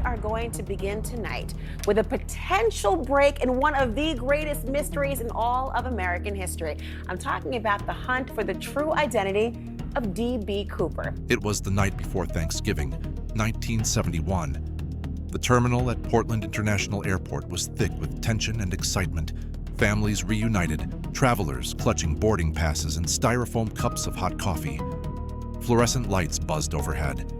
are going to begin tonight with a potential break in one of the greatest mysteries in all of American history. I'm talking about the hunt for the true identity of D.B. Cooper. It was the night before Thanksgiving, 1971. The terminal at Portland International Airport was thick with tension and excitement. Families reunited, travelers clutching boarding passes and styrofoam cups of hot coffee. Fluorescent lights buzzed overhead.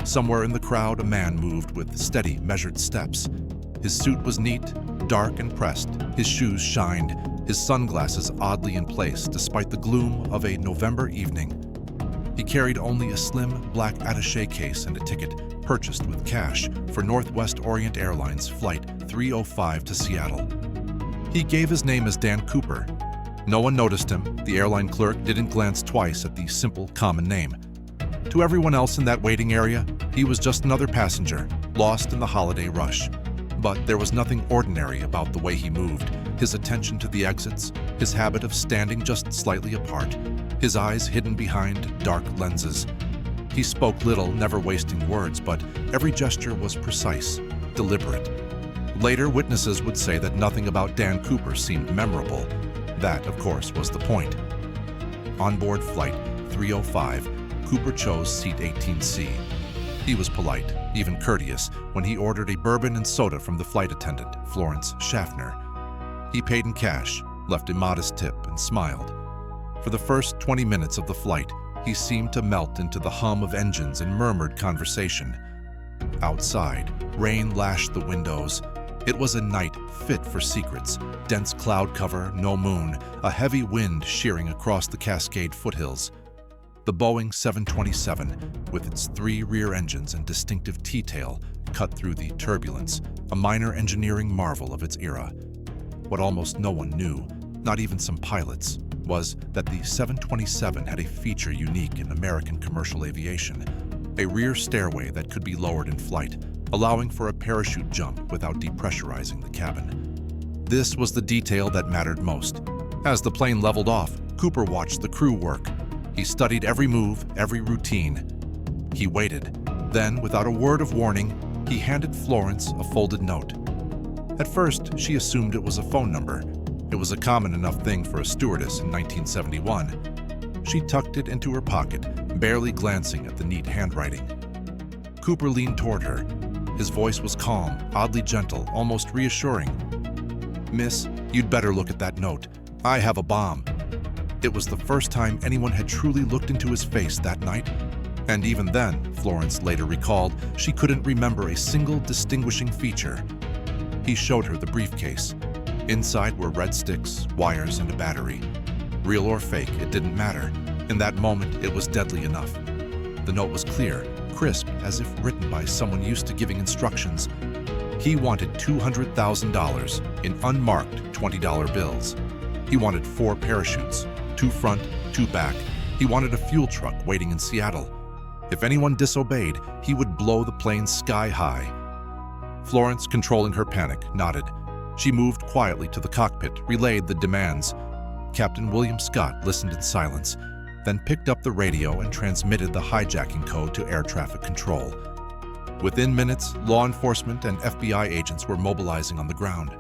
Somewhere in the crowd, a man moved with steady, measured steps. His suit was neat, dark and pressed. His shoes shined, his sunglasses oddly in place despite the gloom of a November evening. He carried only a slim, black attaché case and a ticket, purchased with cash, for Northwest Orient Airlines Flight 305 to Seattle. He gave his name as Dan Cooper. No one noticed him. The airline clerk didn't glance twice at the simple, common name. To everyone else in that waiting area, he was just another passenger, lost in the holiday rush. But there was nothing ordinary about the way he moved, his attention to the exits, his habit of standing just slightly apart, his eyes hidden behind dark lenses. He spoke little, never wasting words, but every gesture was precise, deliberate. Later, witnesses would say that nothing about Dan Cooper seemed memorable. That, of course, was the point. On board Flight 305, Cooper chose seat 18C. He was polite, even courteous, when he ordered a bourbon and soda from the flight attendant, Florence Schaffner. He paid in cash, left a modest tip, and smiled. For the first 20 minutes of the flight, he seemed to melt into the hum of engines and murmured conversation. Outside, rain lashed the windows. It was a night fit for secrets. Dense cloud cover, no moon, a heavy wind shearing across the Cascade foothills. The Boeing 727, with its 3 rear engines and distinctive T-tail, cut through the turbulence, a minor engineering marvel of its era. What almost no one knew, not even some pilots, was that the 727 had a feature unique in American commercial aviation, a rear stairway that could be lowered in flight, allowing for a parachute jump without depressurizing the cabin. This was the detail that mattered most. As the plane leveled off, Cooper watched the crew work. He studied every move, every routine. He waited. Then, without a word of warning, he handed Florence a folded note. At first, she assumed it was a phone number. It was a common enough thing for a stewardess in 1971. She tucked it into her pocket, barely glancing at the neat handwriting. Cooper leaned toward her. His voice was calm, oddly gentle, almost reassuring. "Miss, you'd better look at that note. I have a bomb." It was the first time anyone had truly looked into his face that night. And even then, Florence later recalled, she couldn't remember a single distinguishing feature. He showed her the briefcase. Inside were red sticks, wires, and a battery. Real or fake, it didn't matter. In that moment, it was deadly enough. The note was clear, crisp, as if written by someone used to giving instructions. He wanted $200,000 in unmarked $20 bills. He wanted 4 parachutes, 2 front, 2 back. He wanted a fuel truck waiting in Seattle. If anyone disobeyed, he would blow the plane sky high. Florence, controlling her panic, nodded. She moved quietly to the cockpit, relayed the demands. Captain William Scott listened in silence, then picked up the radio and transmitted the hijacking code to air traffic control. Within minutes, law enforcement and FBI agents were mobilizing on the ground.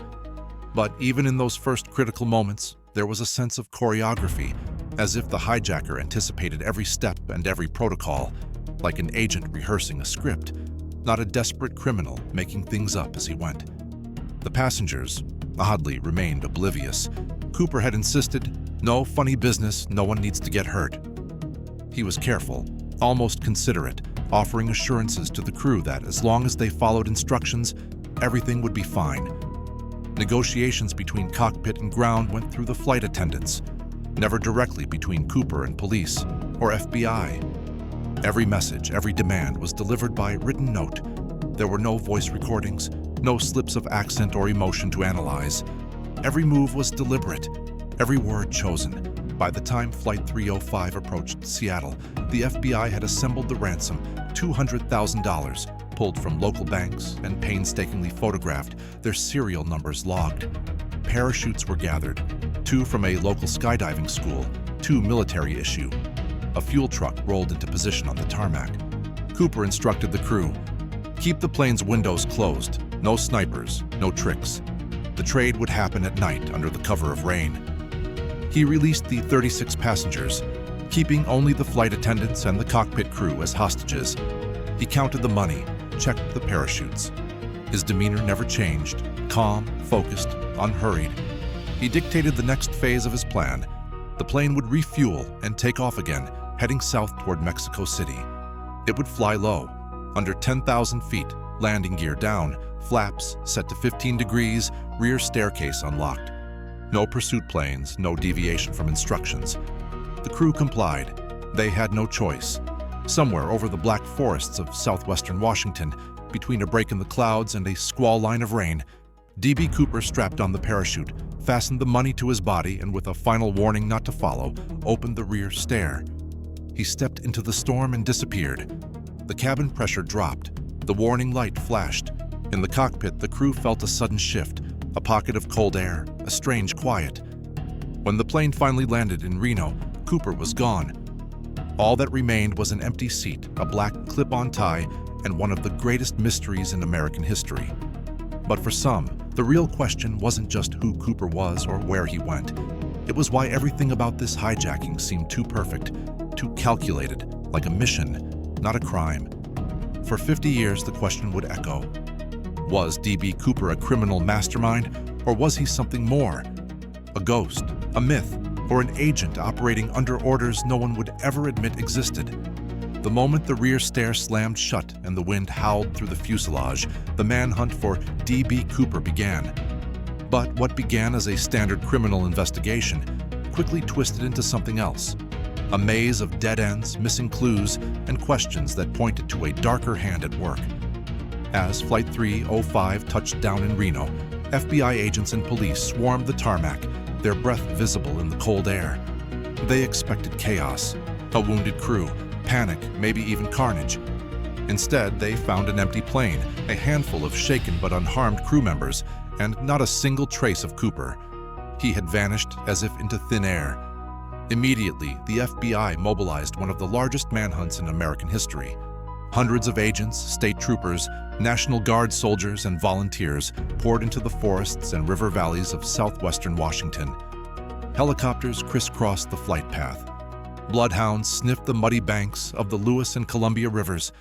But even in those first critical moments, there was a sense of choreography, as if the hijacker anticipated every step and every protocol, like an agent rehearsing a script, not a desperate criminal making things up as he went. The passengers, oddly, remained oblivious. Cooper had insisted, "No funny business, no one needs to get hurt." He was careful, almost considerate, offering assurances to the crew that as long as they followed instructions, everything would be fine. Negotiations between cockpit and ground went through the flight attendants, never directly between Cooper and police or FBI. Every message, every demand was delivered by written note. There were no voice recordings, no slips of accent or emotion to analyze. Every move was deliberate, every word chosen. By the time Flight 305 approached Seattle, the FBI had assembled the ransom, $200,000, pulled from local banks and painstakingly photographed, their serial numbers logged. Parachutes were gathered, 2 from a local skydiving school, 2 military issue. A fuel truck rolled into position on the tarmac. Cooper instructed the crew, Keep the plane's windows closed. No snipers, no tricks. The trade would happen at night under the cover of rain. He released the 36 passengers, keeping only the flight attendants and the cockpit crew as hostages. He counted the money, checked the parachutes. His demeanor never changed, calm, focused, unhurried. He dictated the next phase of his plan. The plane would refuel and take off again, heading south toward Mexico City. It would fly low, under 10,000 feet, landing gear down, flaps set to 15 degrees, rear staircase unlocked. No pursuit planes, no deviation from instructions. The crew complied. They had no choice. Somewhere over the black forests of southwestern Washington, between a break in the clouds and a squall line of rain, D.B. Cooper strapped on the parachute, fastened the money to his body, and with a final warning not to follow, opened the rear stair. He stepped into the storm and disappeared. The cabin pressure dropped. The warning light flashed. In the cockpit, the crew felt a sudden shift, a pocket of cold air, a strange quiet. When the plane finally landed in Reno, Cooper was gone. All that remained was an empty seat, a black clip-on tie, and one of the greatest mysteries in American history. But for some, the real question wasn't just who Cooper was or where he went. It was why everything about this hijacking seemed too perfect, too calculated, like a mission, not a crime. For 50 years, the question would echo. Was D.B. Cooper a criminal mastermind, or was he something more? A ghost, a myth, or an agent operating under orders no one would ever admit existed? The moment the rear stair slammed shut and the wind howled through the fuselage, the manhunt for D.B. Cooper began. But what began as a standard criminal investigation quickly twisted into something else. A maze of dead ends, missing clues, and questions that pointed to a darker hand at work. As Flight 305 touched down in Reno, FBI agents and police swarmed the tarmac, their breath visible in the cold air. They expected chaos, a wounded crew, panic, maybe even carnage. Instead, they found an empty plane, a handful of shaken but unharmed crew members, and not a single trace of Cooper. He had vanished as if into thin air. Immediately, the FBI mobilized one of the largest manhunts in American history. Hundreds of agents, state troopers, National Guard soldiers, and volunteers poured into the forests and river valleys of southwestern Washington. Helicopters crisscrossed the flight path. Bloodhounds sniffed the muddy banks of the Lewis and Columbia rivers.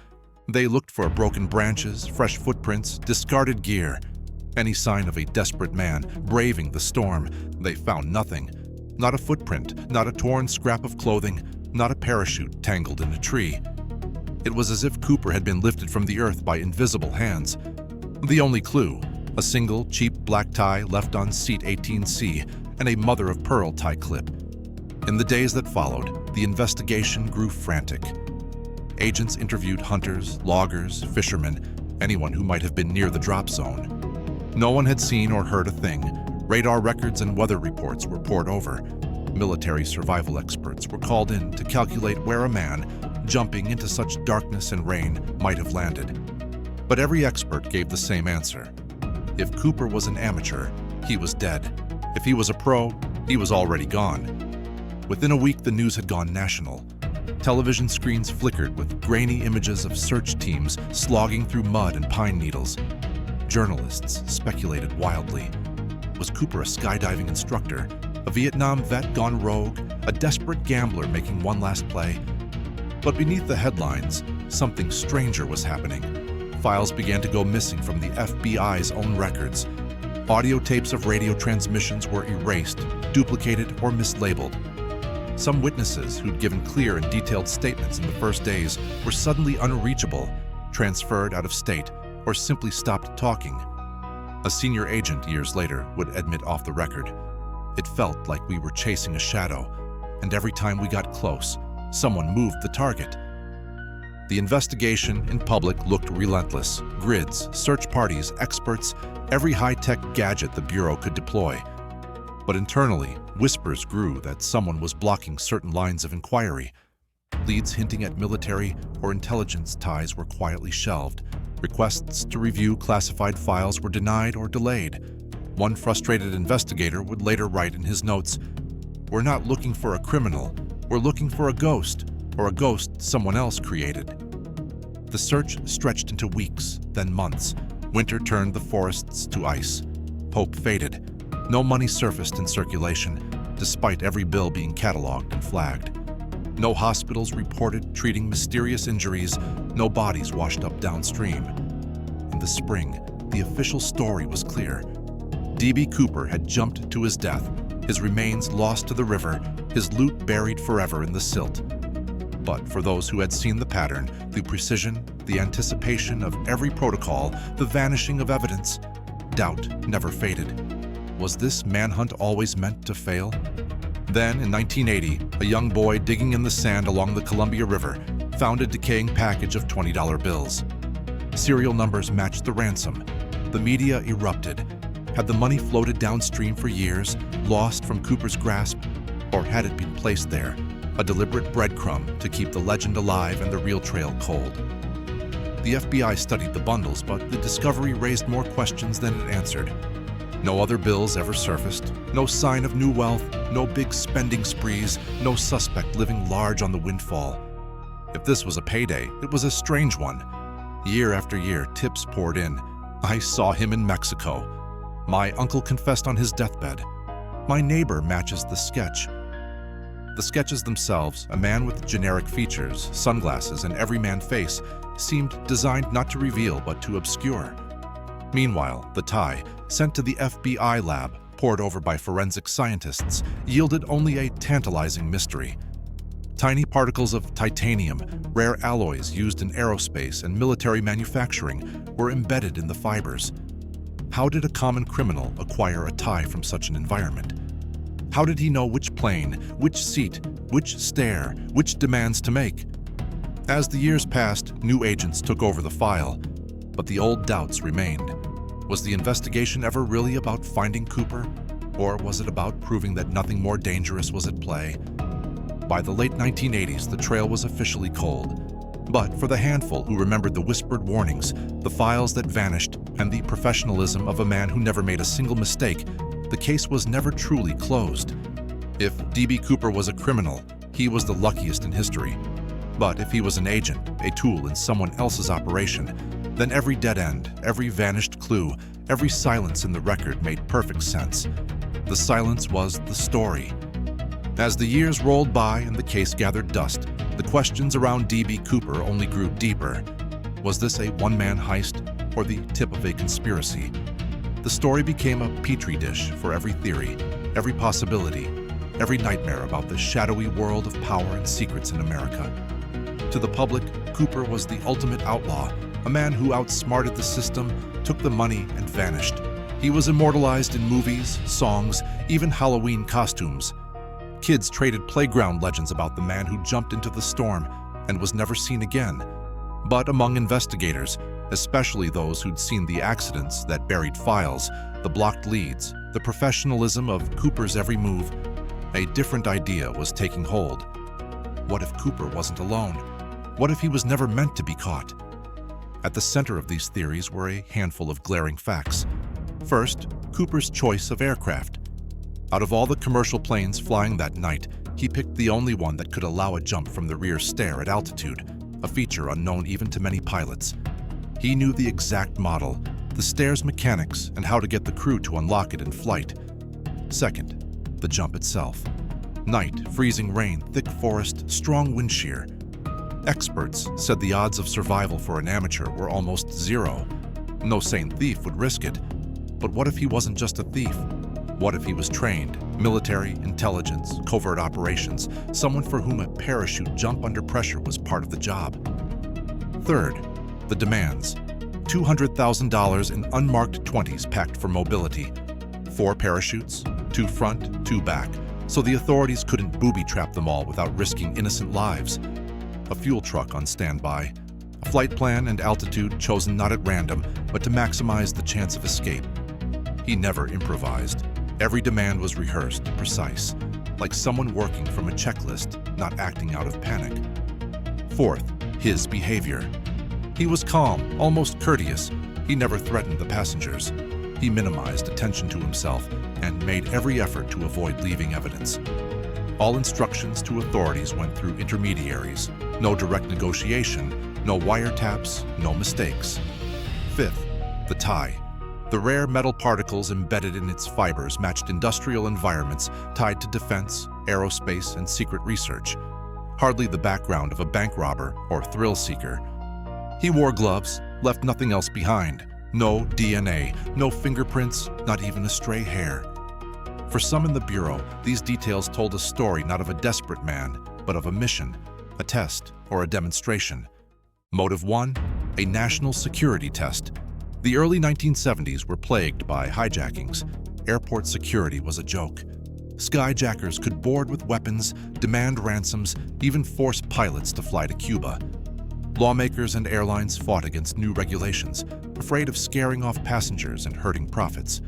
They looked for broken branches, fresh footprints, discarded gear. Any sign of a desperate man braving the storm. They found nothing. Not a footprint, not a torn scrap of clothing, not a parachute tangled in a tree. It was as if Cooper had been lifted from the earth by invisible hands. The only clue, a single cheap black tie left on seat 18C and a mother-of-pearl tie clip. In the days that followed, the investigation grew frantic. Agents interviewed hunters, loggers, fishermen, anyone who might have been near the drop zone. No one had seen or heard a thing. Radar records and weather reports were poured over. Military survival experts were called in to calculate where a man, jumping into such darkness and rain, might have landed. But every expert gave the same answer. If Cooper was an amateur, he was dead. If he was a pro, he was already gone. Within a week, the news had gone national. Television screens flickered with grainy images of search teams slogging through mud and pine needles. Journalists speculated wildly. Was Cooper a skydiving instructor, a Vietnam vet gone rogue, a desperate gambler making one last play? But beneath the headlines, something stranger was happening. Files began to go missing from the FBI's own records. Audio tapes of radio transmissions were erased, duplicated, or mislabeled. Some witnesses who'd given clear and detailed statements in the first days were suddenly unreachable, transferred out of state, or simply stopped talking. A senior agent years later would admit off the record, "It felt like we were chasing a shadow, and every time we got close, someone moved the target." The investigation in public looked relentless. Grids, search parties, experts, every high-tech gadget the Bureau could deploy. But internally, whispers grew that someone was blocking certain lines of inquiry. Leads hinting at military or intelligence ties were quietly shelved. Requests to review classified files were denied or delayed. One frustrated investigator would later write in his notes, "We're not looking for a criminal, we're looking for a ghost, or a ghost someone else created." The search stretched into weeks, then months. Winter turned the forests to ice. Hope faded. No money surfaced in circulation, despite every bill being cataloged and flagged. No hospitals reported treating mysterious injuries, no bodies washed up downstream. In the spring, the official story was clear. D.B. Cooper had jumped to his death, his remains lost to the river, his loot buried forever in the silt. But for those who had seen the pattern, the precision, the anticipation of every protocol, the vanishing of evidence, doubt never faded. Was this manhunt always meant to fail? Then, in 1980, a young boy digging in the sand along the Columbia River found a decaying package of $20 bills. Serial numbers matched the ransom. The media erupted. Had the money floated downstream for years, lost from Cooper's grasp, or had it been placed there, a deliberate breadcrumb to keep the legend alive and the real trail cold? The FBI studied the bundles, but the discovery raised more questions than it answered. No other bills ever surfaced, no sign of new wealth, no big spending sprees, no suspect living large on the windfall. If this was a payday, it was a strange one. Year after year, tips poured in. I saw him in Mexico. My uncle confessed on his deathbed. My neighbor matches the sketch. The sketches themselves, a man with generic features, sunglasses, and everyman face, seemed designed not to reveal but to obscure. Meanwhile, the tie, sent to the FBI lab, pored over by forensic scientists, yielded only a tantalizing mystery. Tiny particles of titanium, rare alloys used in aerospace and military manufacturing, were embedded in the fibers. How did a common criminal acquire a tie from such an environment? How did he know which plane, which seat, which stair, which demands to make? As the years passed, new agents took over the file, but the old doubts remained. Was the investigation ever really about finding Cooper, or was it about proving that nothing more dangerous was at play? By the late 1980s, the trail was officially cold. But for the handful who remembered the whispered warnings, the files that vanished, and the professionalism of a man who never made a single mistake, the case was never truly closed. If D.B. Cooper was a criminal, he was the luckiest in history. But if he was an agent, a tool in someone else's operation, then every dead end, every vanished clue, every silence in the record made perfect sense. The silence was the story. As the years rolled by and the case gathered dust, the questions around D.B. Cooper only grew deeper. Was this a one-man heist or the tip of a conspiracy? The story became a petri dish for every theory, every possibility, every nightmare about the shadowy world of power and secrets in America. To the public, Cooper was the ultimate outlaw, a man who outsmarted the system, took the money, and vanished. He was immortalized in movies, songs, even Halloween costumes. Kids traded playground legends about the man who jumped into the storm and was never seen again. But among investigators, especially those who'd seen the accidents that buried files, the blocked leads, the professionalism of Cooper's every move, a different idea was taking hold. What if Cooper wasn't alone? What if he was never meant to be caught? At the center of these theories were a handful of glaring facts. First, Cooper's choice of aircraft. Out of all the commercial planes flying that night, he picked the only one that could allow a jump from the rear stair at altitude, a feature unknown even to many pilots. He knew the exact model, the stair's mechanics, and how to get the crew to unlock it in flight. Second, the jump itself. Night, freezing rain, thick forest, strong wind shear. Experts said the odds of survival for an amateur were almost zero. No sane thief would risk it. But what if he wasn't just a thief? What if he was trained, military, intelligence, covert operations, someone for whom a parachute jump under pressure was part of the job? Third, the demands. $200,000 in unmarked 20s packed for mobility. 4 parachutes, 2 front, 2 back, so the authorities couldn't booby-trap them all without risking innocent lives. A fuel truck on standby. A flight plan and altitude chosen not at random, but to maximize the chance of escape. He never improvised. Every demand was rehearsed, precise, like someone working from a checklist, not acting out of panic. Fourth, his behavior. He was calm, almost courteous. He never threatened the passengers. He minimized attention to himself and made every effort to avoid leaving evidence. All instructions to authorities went through intermediaries. No direct negotiation, No wiretaps, no mistakes. Fifth, the tie. The rare metal particles embedded in its fibers matched industrial environments tied to defense, aerospace, and secret research. Hardly the background of a bank robber or thrill seeker. He wore gloves, left nothing else behind. No DNA, no fingerprints, not even a stray hair. For some in the Bureau, these details told a story not of a desperate man, but of a mission, a test, or a demonstration. Motive 1, a national security test. The early 1970s were plagued by hijackings. Airport security was a joke. Skyjackers could board with weapons, demand ransoms, even force pilots to fly to Cuba. Lawmakers and airlines fought against new regulations, afraid of scaring off passengers and hurting profits.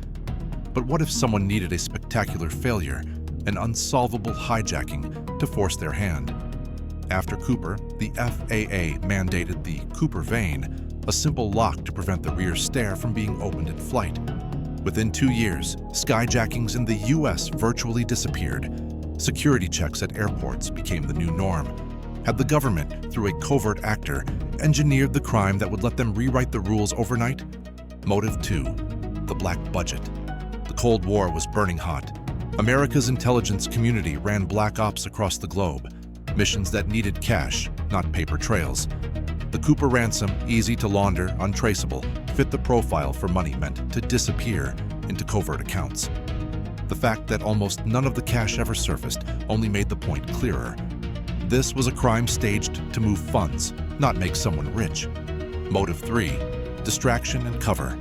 But what if someone needed a spectacular failure, an unsolvable hijacking, to force their hand? After Cooper, the FAA mandated the Cooper vane, a simple lock to prevent the rear stair from being opened in flight. Within 2 years, skyjackings in the U.S. virtually disappeared. Security checks at airports became the new norm. Had the government, through a covert actor, engineered the crime that would let them rewrite the rules overnight? Motive 2, the black budget. The Cold War was burning hot. America's intelligence community ran black ops across the globe, missions that needed cash, not paper trails. The Cooper ransom, easy to launder, untraceable, fit the profile for money meant to disappear into covert accounts. The fact that almost none of the cash ever surfaced only made the point clearer. This was a crime staged to move funds, not make someone rich. Motive 3, distraction and cover.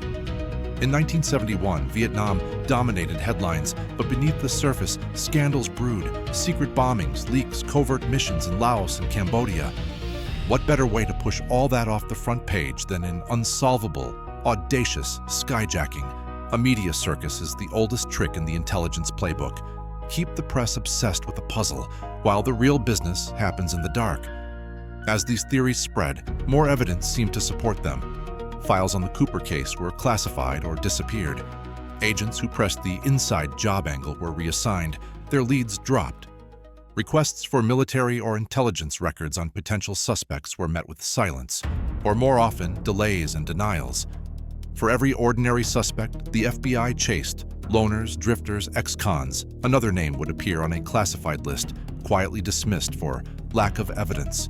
In 1971, Vietnam dominated headlines, but beneath the surface, scandals brewed, secret bombings, leaks, covert missions in Laos and Cambodia. What better way to push all that off the front page than an unsolvable, audacious skyjacking? A media circus is the oldest trick in the intelligence playbook. Keep the press obsessed with a puzzle, while the real business happens in the dark. As these theories spread, more evidence seemed to support them. Files on the Cooper case were classified or disappeared. Agents who pressed the inside job angle were reassigned. Their leads dropped. Requests for military or intelligence records on potential suspects were met with silence, or more often, delays and denials. For every ordinary suspect, the FBI chased loners, drifters, ex-cons. Another name would appear on a classified list, quietly dismissed for lack of evidence.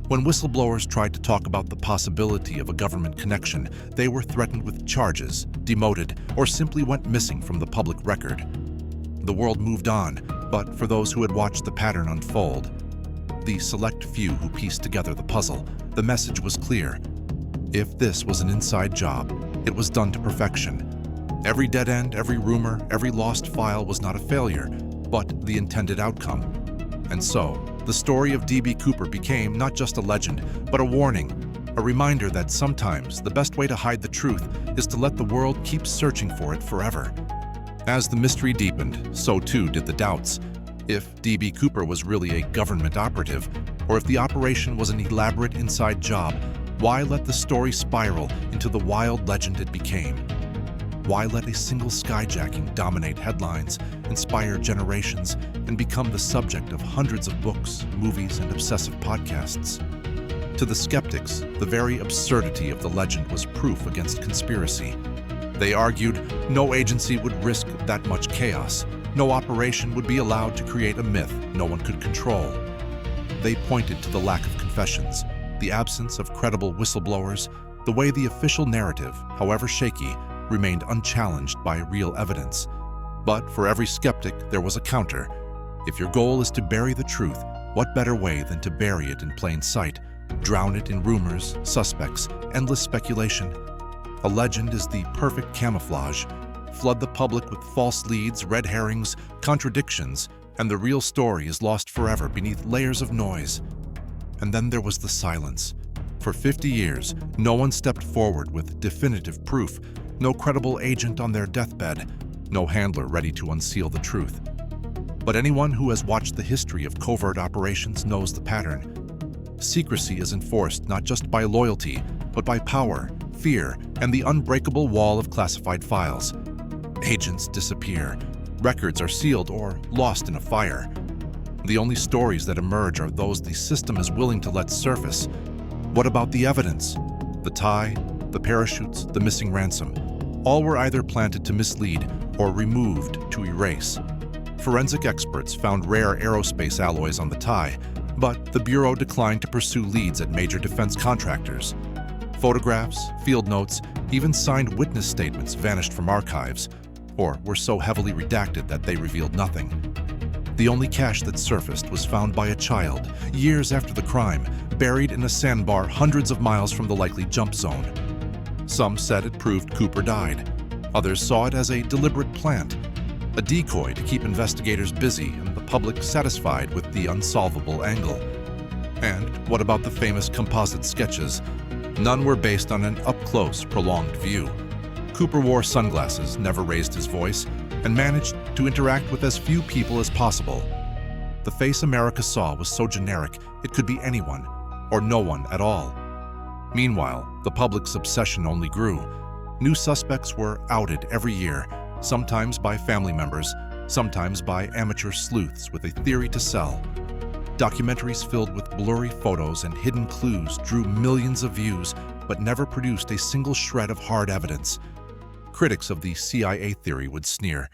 When whistleblowers tried to talk about the possibility of a government connection, they were threatened with charges, demoted, or simply went missing from the public record. The world moved on, but for those who had watched the pattern unfold, the select few who pieced together the puzzle, the message was clear. If this was an inside job, it was done to perfection. Every dead end, every rumor, every lost file was not a failure, but the intended outcome. And so, the story of D.B. Cooper became not just a legend, but a warning, a reminder that sometimes the best way to hide the truth is to let the world keep searching for it forever. As the mystery deepened, so too did the doubts. If D.B. Cooper was really a government operative, or if the operation was an elaborate inside job, why let the story spiral into the wild legend it became? Why let a single skyjacking dominate headlines, inspire generations, and become the subject of hundreds of books, movies, and obsessive podcasts? To the skeptics, the very absurdity of the legend was proof against conspiracy. They argued no agency would risk that much chaos. No operation would be allowed to create a myth no one could control. They pointed to the lack of confessions, the absence of credible whistleblowers, the way the official narrative, however shaky, remained unchallenged by real evidence. But for every skeptic, there was a counter. If your goal is to bury the truth, what better way than to bury it in plain sight, drown it in rumors, suspects, endless speculation? A legend is the perfect camouflage. Flood the public with false leads, red herrings, contradictions, and the real story is lost forever beneath layers of noise. And then there was the silence. For 50 years, no one stepped forward with definitive proof, no credible agent on their deathbed, no handler ready to unseal the truth. But anyone who has watched the history of covert operations knows the pattern. Secrecy is enforced not just by loyalty, but by power, fear, and the unbreakable wall of classified files. Agents disappear. Records are sealed or lost in a fire. The only stories that emerge are those the system is willing to let surface. What about the evidence? The tie, the parachutes, the missing ransom. All were either planted to mislead or removed to erase. Forensic experts found rare aerospace alloys on the tie, but the Bureau declined to pursue leads at major defense contractors. Photographs, field notes, even signed witness statements vanished from archives, or were so heavily redacted that they revealed nothing. The only cache that surfaced was found by a child, years after the crime, buried in a sandbar hundreds of miles from the likely jump zone. Some said it proved Cooper died. Others saw it as a deliberate plant, a decoy to keep investigators busy and the public satisfied with the unsolvable angle. And what about the famous composite sketches? None were based on an up-close, prolonged view. Cooper wore sunglasses, never raised his voice, and managed to interact with as few people as possible. The face America saw was so generic it could be anyone, or no one at all. Meanwhile, the public's obsession only grew. New suspects were outed every year, sometimes by family members, sometimes by amateur sleuths with a theory to sell. Documentaries filled with blurry photos and hidden clues drew millions of views, but never produced a single shred of hard evidence. Critics of the CIA theory would sneer,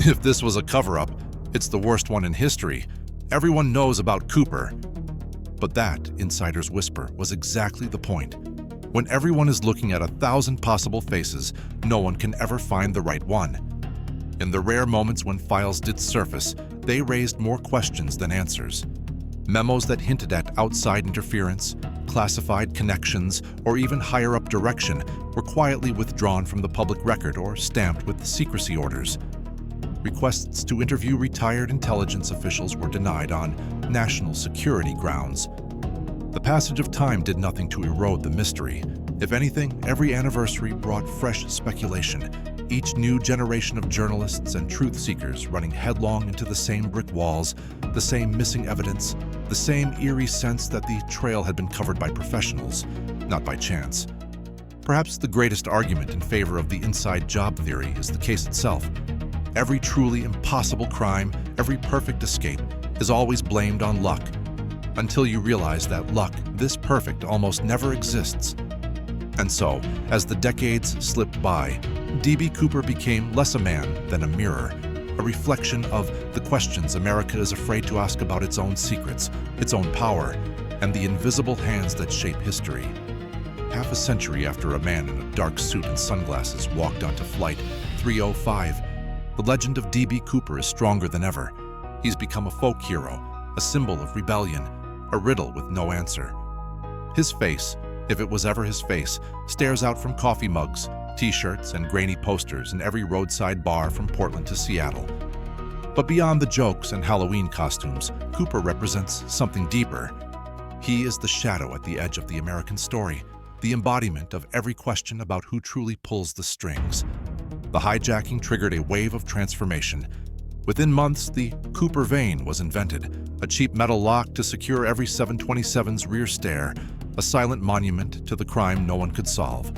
"If this was a cover-up, it's the worst one in history. Everyone knows about Cooper." But that, insiders whisper, was exactly the point. When everyone is looking at 1,000 possible faces, no one can ever find the right one. In the rare moments when files did surface, they raised more questions than answers. Memos that hinted at outside interference, classified connections, or even higher-up direction were quietly withdrawn from the public record or stamped with secrecy orders. Requests to interview retired intelligence officials were denied on national security grounds. The passage of time did nothing to erode the mystery. If anything, every anniversary brought fresh speculation, each new generation of journalists and truth seekers running headlong into the same brick walls, the same missing evidence, the same eerie sense that the trail had been covered by professionals, not by chance. Perhaps the greatest argument in favor of the inside job theory is the case itself. Every truly impossible crime, every perfect escape, is always blamed on luck, until you realize that luck this perfect almost never exists. And so, as the decades slipped by, D.B. Cooper became less a man than a mirror, a reflection of the questions America is afraid to ask about its own secrets, its own power, and the invisible hands that shape history. Half a century after a man in a dark suit and sunglasses walked onto Flight 305, the legend of D.B. Cooper is stronger than ever. He's become a folk hero, a symbol of rebellion, a riddle with no answer. His face, if it was ever his face, stares out from coffee mugs, t-shirts, and grainy posters in every roadside bar from Portland to Seattle. But beyond the jokes and Halloween costumes, Cooper represents something deeper. He is the shadow at the edge of the American story, the embodiment of every question about who truly pulls the strings. The hijacking triggered a wave of transformation. Within months, the Cooper vane was invented, a cheap metal lock to secure every 727's rear stair, a silent monument to the crime no one could solve.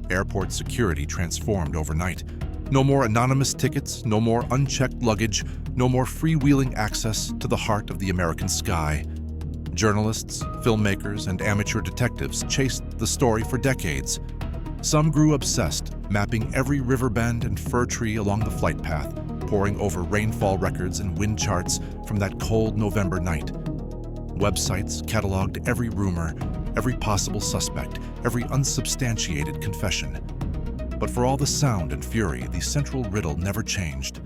Airport security transformed overnight. No more anonymous tickets, no more unchecked luggage, no more freewheeling access to the heart of the American sky. Journalists, filmmakers, and amateur detectives chased the story for decades. Some grew obsessed, mapping every river bend and fir tree along the flight path, poring over rainfall records and wind charts from that cold November night. Websites cataloged every rumor, every possible suspect, every unsubstantiated confession. But for all the sound and fury, the central riddle never changed.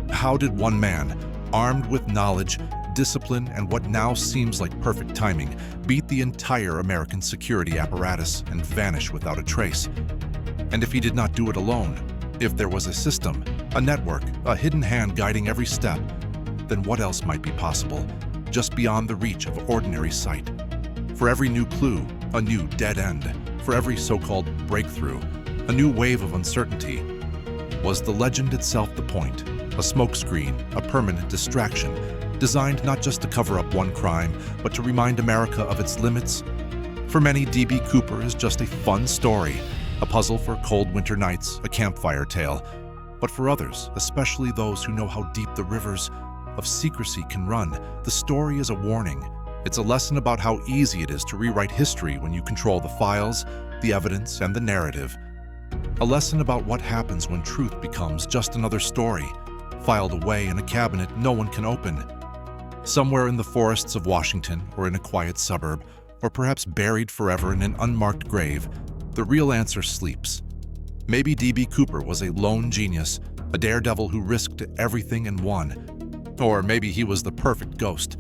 How did one man, armed with knowledge, discipline, and what now seems like perfect timing, beat the entire American security apparatus and vanish without a trace? And if he did not do it alone, if there was a system, a network, a hidden hand guiding every step, then what else might be possible, just beyond the reach of ordinary sight? For every new clue, a new dead end. For every so-called breakthrough, a new wave of uncertainty. Was the legend itself the point? A smokescreen, a permanent distraction, designed not just to cover up one crime, but to remind America of its limits? For many, D.B. Cooper is just a fun story, a puzzle for cold winter nights, a campfire tale. But for others, especially those who know how deep the rivers of secrecy can run, the story is a warning, It's a lesson about how easy it is to rewrite history when you control the files, the evidence, and the narrative. A lesson about what happens when truth becomes just another story, filed away in a cabinet no one can open. Somewhere in the forests of Washington, or in a quiet suburb, or perhaps buried forever in an unmarked grave, the real answer sleeps. Maybe D.B. Cooper was a lone genius, a daredevil who risked everything and won. Or maybe he was the perfect ghost,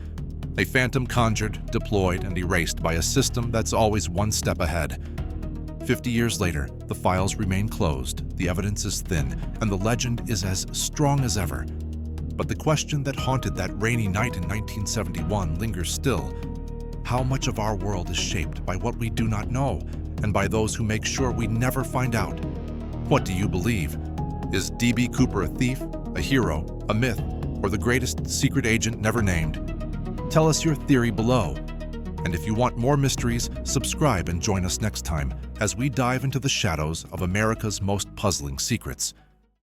a phantom conjured, deployed, and erased by a system that's always one step ahead. 50 years later, the files remain closed, the evidence is thin, and the legend is as strong as ever. But the question that haunted that rainy night in 1971 lingers still. How much of our world is shaped by what we do not know, and by those who make sure we never find out? What do you believe? Is D.B. Cooper a thief, a hero, a myth, or the greatest secret agent never named? Tell us your theory below. And if you want more mysteries, subscribe and join us next time as we dive into the shadows of America's most puzzling secrets.